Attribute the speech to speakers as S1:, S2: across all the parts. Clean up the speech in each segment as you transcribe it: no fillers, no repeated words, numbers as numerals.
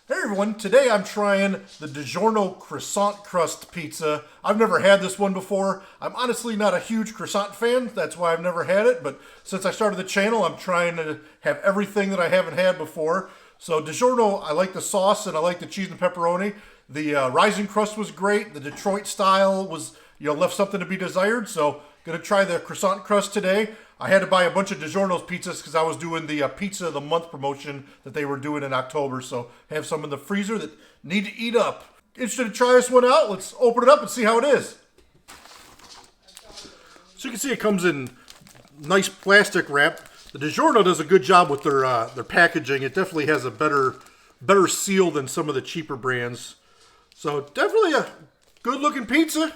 S1: Hey everyone, today I'm trying the DiGiorno Croissant Crust pizza. I've never had this one before. I'm honestly not a huge croissant fan, that's why I've never had it, but since I started the channel, I'm trying to have everything that I haven't had before. So DiGiorno, I like the sauce and I like the cheese and pepperoni. The rising crust was great. The Detroit style was, left something to be desired, so gonna try the croissant crust today. I had to buy a bunch of DiGiorno's pizzas because I was doing the pizza of the month promotion that they were doing in October. So I have some in the freezer that need to eat up. Interested to try this one out? Let's open it up and see how it is. So you can see it comes in nice plastic wrap. The DiGiorno does a good job with their packaging. It definitely has a better seal than some of the cheaper brands. So definitely a good looking pizza.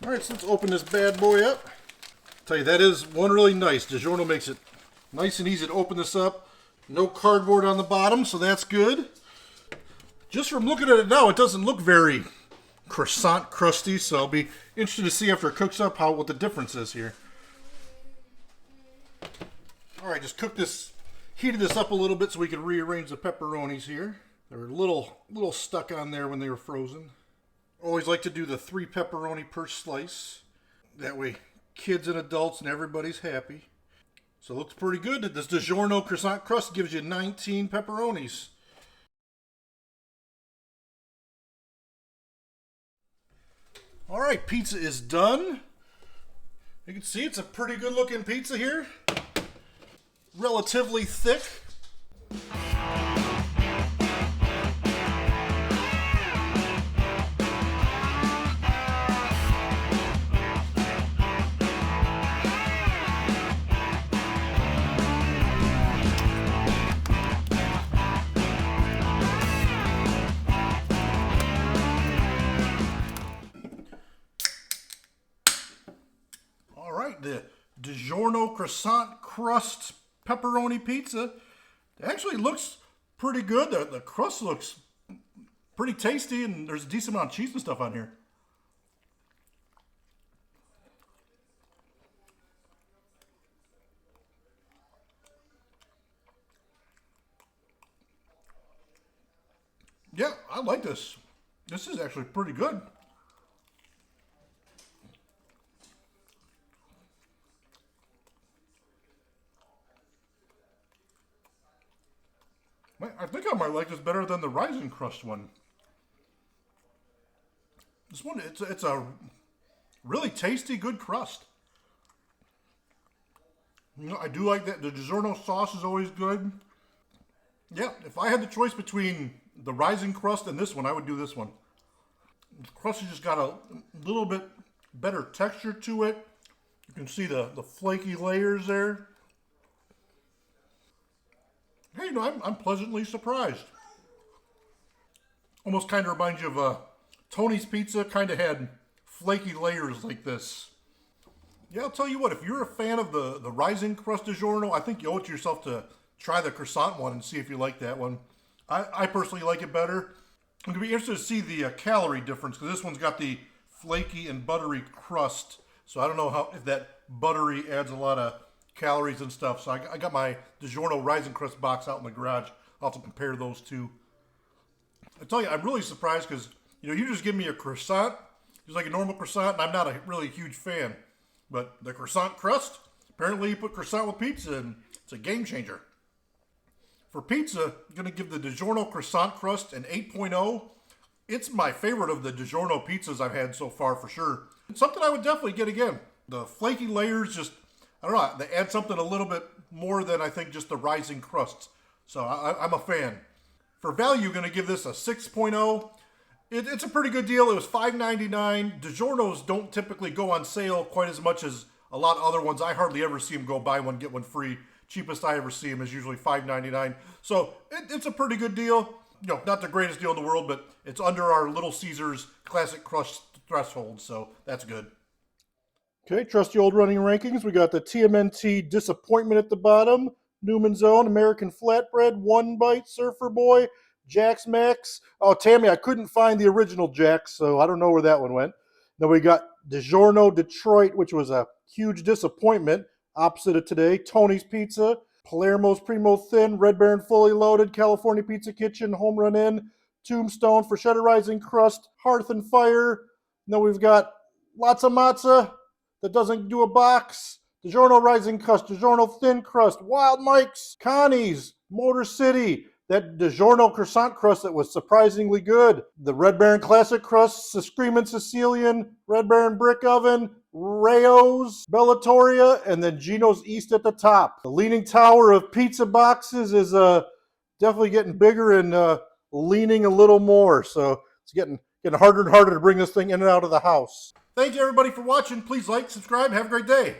S1: All right, so let's open this bad boy up. Tell you, that is one really nice. DiGiorno makes it nice and easy to open this up. No cardboard on the bottom, so that's good. Just from looking at it now, it doesn't look very croissant crusty, so I'll be interested to see after it cooks up what the difference is here. All right, just heated this up a little bit so we can rearrange the pepperonis here. They were a little stuck on there when they were frozen. Always like to do the 3 pepperoni per slice. That way kids and adults and everybody's happy. So it looks pretty good. This DiGiorno croissant crust gives you 19 pepperonis. All right, pizza is done. You can see it's a pretty good looking pizza here. Relatively thick. All right, the DiGiorno Croissant Crust Pepperoni Pizza actually looks pretty good. The crust looks pretty tasty, and there's a decent amount of cheese and stuff on here. Yeah, I like this. This is actually pretty good. I think I might like this better than the Rising Crust one. This one, it's a really tasty, good crust. I do like that. The DiGiorno sauce is always good. Yeah, if I had the choice between the Rising Crust and this one, I would do this one. The crust has just got a little bit better texture to it. You can see the flaky layers there. Hey, I'm pleasantly surprised. Almost kind of reminds you of Tony's Pizza. Kind of had flaky layers like this. Yeah, I'll tell you what. If you're a fan of the Rising Crust DiGiorno, I think you owe it to yourself to try the croissant one and see if you like that one. I personally like it better. I'm going to be interested to see the calorie difference because this one's got the flaky and buttery crust. So I don't know if that buttery adds a lot of calories and stuff. So I got my DiGiorno Rising Crust box out in the garage. I'll have to compare those two. I tell you, I'm really surprised because, you just give me a croissant, just like a normal croissant, and I'm not a really huge fan. But the croissant crust, apparently you put croissant with pizza, and it's a game changer. For pizza, I'm going to give the DiGiorno Croissant Crust an 8.0. It's my favorite of the DiGiorno pizzas I've had so far, for sure. It's something I would definitely get again. The flaky layers just, I don't know, they add something a little bit more than I think just the rising crust. So I'm a fan. For value, going to give this a 6.0. It's a pretty good deal. It was $5.99. DiGiorno's don't typically go on sale quite as much as a lot of other ones. I hardly ever see them go buy one, get one free. Cheapest I ever see them is usually $5.99. So it's a pretty good deal. Not the greatest deal in the world, but it's under our Little Caesars Classic Crust threshold, so that's good. Okay, trusty old running rankings. We got the TMNT Disappointment at the bottom, Newman's Own, American Flatbread, One Bite, Surfer Boy, Jack's Max. Oh, Tammy, I couldn't find the original Jack's, so I don't know where that one went. Then we got DiGiorno Detroit, which was a huge disappointment. Opposite of today, Tony's Pizza, Palermo's Primo Thin, Red Baron Fully Loaded, California Pizza Kitchen, Home Run Inn, Tombstone for cheddar rising crust, Hearth and Fire. Then we've got lots of matzah that doesn't do a box, DiGiorno rising crust, DiGiorno thin crust, Wild Mike's, Connie's, Motor City, that DiGiorno croissant crust that was surprisingly good, the Red Baron classic crust, the Screamin' Sicilian, Red Baron brick oven, Rayo's, Bellatoria, and then Gino's East at the top. The Leaning Tower of pizza boxes is definitely getting bigger and leaning a little more. So it's getting harder and harder to bring this thing in and out of the house. Thank you everybody for watching. Please like, subscribe, have a great day.